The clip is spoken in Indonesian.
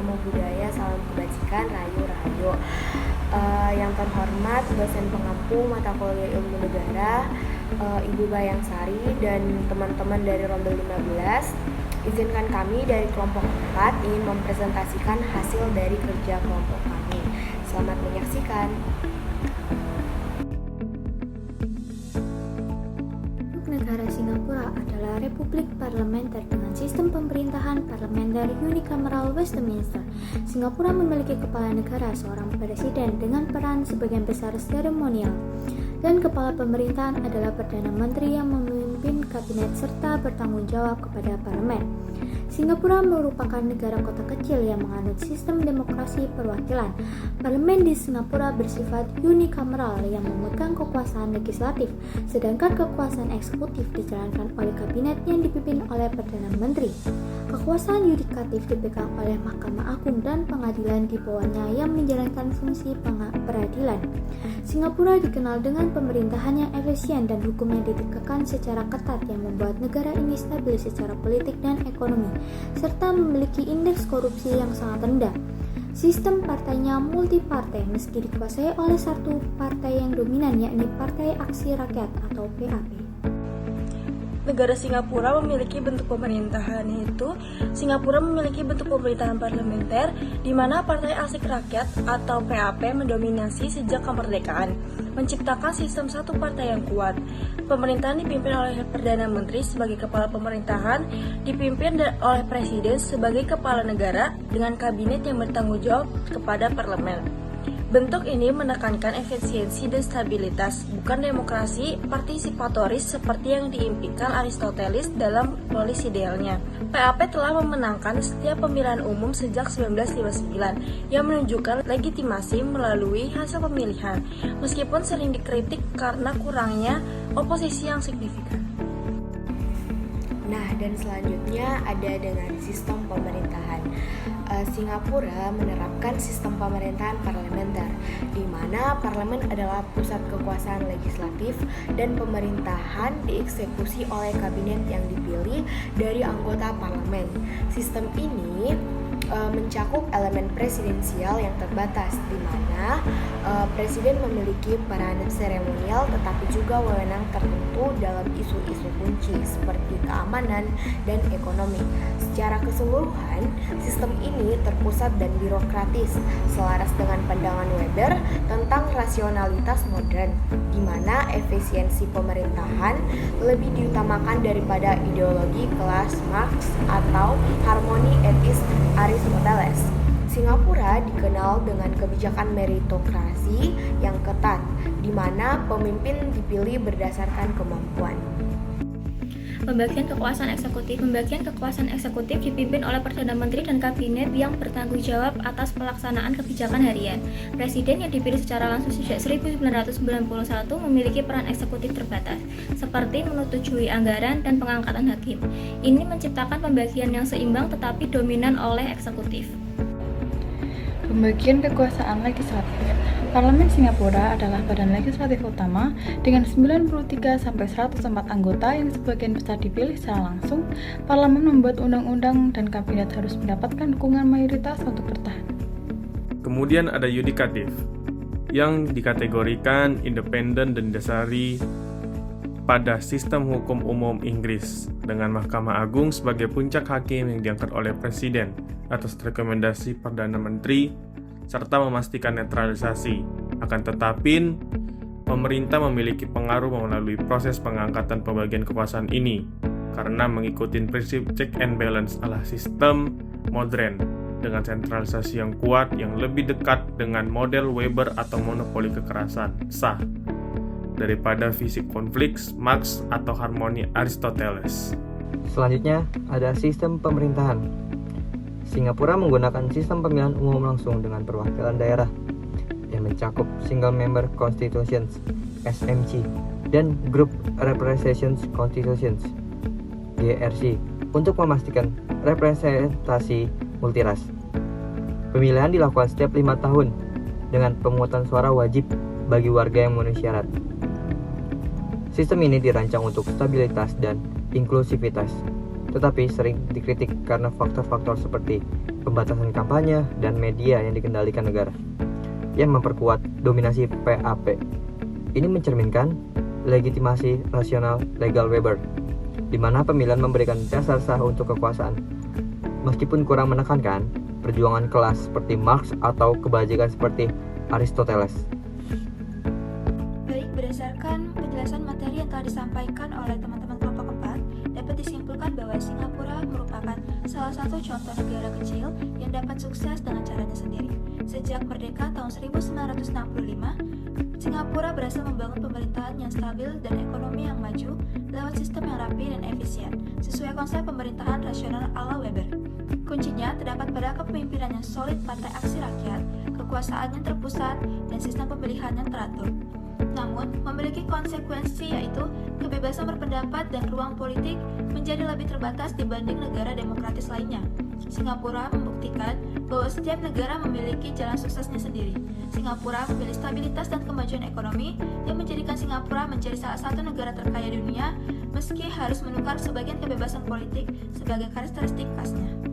namo buddhaya, salam kebajikan, rahayu. Yang terhormat dosen pengampu mata kuliah ilmu negara, Ibu Bayang Sari dan teman-teman dari Rombel 15, izinkan kami dari kelompok 4 ingin mempresentasikan hasil dari kerja kelompok kami. Selamat menyaksikan. Negara Singapura adalah republik parlementer dengan sistem pemerintahan parlementer unicameral Westminster. Singapura memiliki kepala negara, seorang presiden dengan peran sebagian besar seremonial, dan kepala pemerintahan adalah Perdana Menteri yang memimpin kabinet serta bertanggung jawab kepada parlemen. Singapura merupakan negara kota kecil yang menganut sistem demokrasi perwakilan. Parlemen di Singapura bersifat unicameral yang memegang kekuasaan legislatif, sedangkan kekuasaan eksekutif dijalankan oleh kabinet yang dipimpin oleh Perdana Menteri. Kekuasaan yudikatif dipegang oleh Mahkamah Agung dan pengadilan di bawahnya yang menjalankan fungsi peradilan. Singapura dikenal dengan pemerintahan yang efisien dan hukum yang ditegakkan secara ketat yang membuat negara ini stabil secara politik dan ekonomi, serta memiliki indeks korupsi yang sangat rendah. Sistem partainya multipartai meski dikuasai oleh satu partai yang dominan, yakni Partai Aksi Rakyat atau PAP. Negara Singapura memiliki bentuk pemerintahan, yaitu Singapura memiliki bentuk pemerintahan parlementer di mana Partai Aksi Rakyat atau PAP mendominasi sejak kemerdekaan, menciptakan sistem satu partai yang kuat. Pemerintahan dipimpin oleh Perdana Menteri sebagai kepala pemerintahan, dipimpin oleh Presiden sebagai kepala negara dengan kabinet yang bertanggung jawab kepada parlemen. Bentuk ini menekankan efisiensi dan stabilitas, bukan demokrasi partisipatoris seperti yang diimpikan Aristoteles dalam polis idealnya. PAP telah memenangkan setiap pemilihan umum sejak 1959 yang menunjukkan legitimasi melalui hasil pemilihan, meskipun sering dikritik karena kurangnya oposisi yang signifikan. Nah, dan selanjutnya ada dengan sistem pemerintahan. Singapura menerapkan sistem pemerintahan parlementer, di mana parlemen adalah pusat kekuasaan legislatif dan pemerintahan dieksekusi oleh kabinet yang dipilih dari anggota parlemen. Sistem ini mencakup elemen presidensial yang terbatas, di mana presiden memiliki peran seremonial tetapi juga wewenang tertentu dalam isu-isu kunci seperti keamanan dan ekonomi. Secara keseluruhan, sistem ini terpusat dan birokratis, selaras dengan pandangan Weber tentang rasionalitas modern, di mana efisiensi pemerintahan lebih diutamakan daripada ideologi kelas Marx atau harmoni etis Aristoteles. Singapura dikenal dengan kebijakan meritokrasi yang ketat, di mana pemimpin dipilih berdasarkan kemampuan. Pembagian kekuasaan eksekutif dipimpin oleh Perdana Menteri dan kabinet yang bertanggung jawab atas pelaksanaan kebijakan harian. Presiden yang dipilih secara langsung sejak 1991 memiliki peran eksekutif terbatas, seperti menyetujui anggaran dan pengangkatan hakim. Ini menciptakan pembagian yang seimbang tetapi dominan oleh eksekutif. Pembagian kekuasaan legislatif. Parlemen Singapura adalah badan legislatif utama dengan 93-104 anggota yang sebagian besar dipilih secara langsung. Parlemen membuat undang-undang dan kabinet harus mendapatkan dukungan mayoritas untuk bertahan. Kemudian ada yudikatif, yang dikategorikan independen dan didasari pada sistem hukum umum Inggris, dengan Mahkamah Agung sebagai puncak hakim yang diangkat oleh Presiden atas rekomendasi Perdana Menteri, serta memastikan netralisasi. Akan tetapi, pemerintah memiliki pengaruh melalui proses pengangkatan pembagian kekuasaan ini, karena mengikuti prinsip check and balance ala sistem modern, dengan sentralisasi yang kuat yang lebih dekat dengan model Weber atau monopoli kekerasan sah, daripada fisik konflik Marx atau harmoni Aristoteles. Selanjutnya ada sistem pemerintahan. Singapura menggunakan sistem pemilihan umum langsung dengan perwakilan daerah yang mencakup Single Member Constitutions (SMC) dan Group Representations Constitutions (GRC) untuk memastikan representasi multiras. Pemilihan dilakukan setiap 5 tahun dengan pemungutan suara wajib bagi warga yang memenuhi syarat. Sistem ini dirancang untuk stabilitas dan inklusivitas, tetapi sering dikritik karena faktor-faktor seperti pembatasan kampanye dan media yang dikendalikan negara yang memperkuat dominasi PAP. Ini mencerminkan legitimasi rasional legal Weber, di mana pemilihan memberikan dasar sah untuk kekuasaan, meskipun kurang menekankan perjuangan kelas seperti Marx atau kebajikan seperti Aristoteles. Baik, berdasarkan penjelasan materi yang telah disampaikan oleh teman-teman kelompok 4, dapat disimpulkan bahwa Singapura merupakan salah satu contoh negara kecil yang dapat sukses dengan caranya sendiri. Sejak merdeka tahun 1965, Singapura berhasil membangun pemerintahan yang stabil dan ekonomi yang maju lewat sistem yang rapi dan efisien, sesuai konsep pemerintahan rasional ala Weber. Kuncinya terdapat pada kepemimpinan yang solid Partai Aksi Rakyat, kekuasaan yang terpusat, dan sistem pemilihan yang teratur. Namun, memiliki konsekuensi yaitu kebebasan berpendapat dan ruang politik menjadi lebih terbatas dibanding negara demokratis lainnya. Singapura membuktikan bahwa setiap negara memiliki jalan suksesnya sendiri. Singapura memiliki stabilitas dan kemajuan ekonomi yang menjadikan Singapura menjadi salah satu negara terkaya dunia, meski harus menukar sebagian kebebasan politik sebagai karakteristik khasnya.